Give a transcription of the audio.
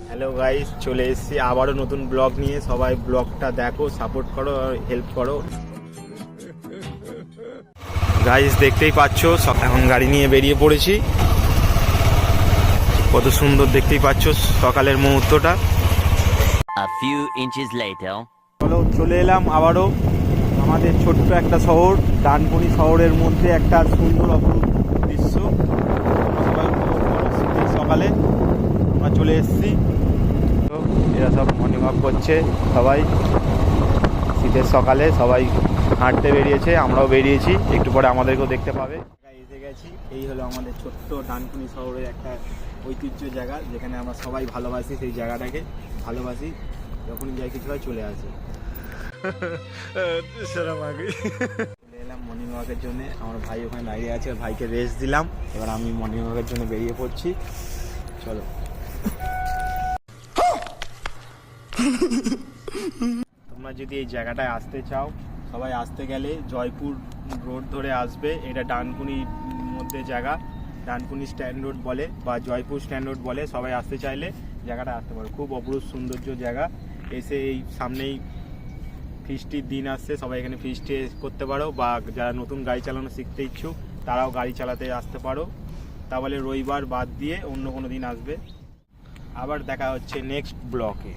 Hello guys, চলে এসেছি আবারও নতুন ব্লগ নিয়ে। সবাই ব্লগটা দেখো, সাপোর্ট করো আর হেল্প করো গাইস। দেখতেই পাচ্ছ এখন গাড়ি নিয়ে বেরিয়ে পড়েছি। কত সুন্দর দেখতেই পাচ্ছ সকালের মুহূর্তটা। চলো, চলে এলাম আবারও আমাদের ছোট্ট একটা শহর, ডানকুনি শহরের মধ্যে একটা সুন্দর অপরূপ দৃশ্য। সবাই উপভোগ করো। শীতের সকালে আমরা চলে এসেছি। তো এরা সব মর্নিং ওয়াক করছে, সবাই শীতের সকালে সবাই হাঁটতে বেরিয়েছে, আমরাও বেরিয়েছি। একটু পরে আমাদেরকেও দেখতে পাবে। এসে গেছি, এই হলো আমাদের ছোট্ট ডানকুনি শহরের একটা ঐতিহ্য জায়গা, যেখানে আমরা সবাই ভালোবাসি। সেই জায়গাটাকে ভালোবাসি, যখনই যাই কিছু হয় চলে আসি। চলে এলাম মর্নিং ওয়াকের জন্য। আমার ভাই ওখানে দাঁড়িয়ে আছে, ভাইকে রেস্ট দিলাম। এবার আমি মর্নিং ওয়াকের জন্য বেরিয়ে পড়ছি। চলো। তোমরা যদি এই জায়গাটায় আসতে চাও, সবাই আসতে গেলে জয়পুর রোড ধরে আসবে। এটা ডানকুনির মধ্যে জায়গা, ডানকুনি স্ট্যান্ড রোড বলে বা জয়পুর স্ট্যান্ড রোড বলে। সবাই আসতে চাইলে জায়গাটা আসতে পারো, খুব অপরূপ সৌন্দর্য জায়গা। এসে এই সামনেই ফিস্টির দিন আসছে, সবাই এখানে ফিস্টি করতে পারো, বা যারা নতুন গাড়ি চালানো শিখতে ইচ্ছুক তারাও গাড়ি চালাতে আসতে পারো। তাহলে রবিবার বাদ দিয়ে অন্য কোনো দিন আসবে। আবার দেখা হচ্ছে নেক্সট ব্লকে।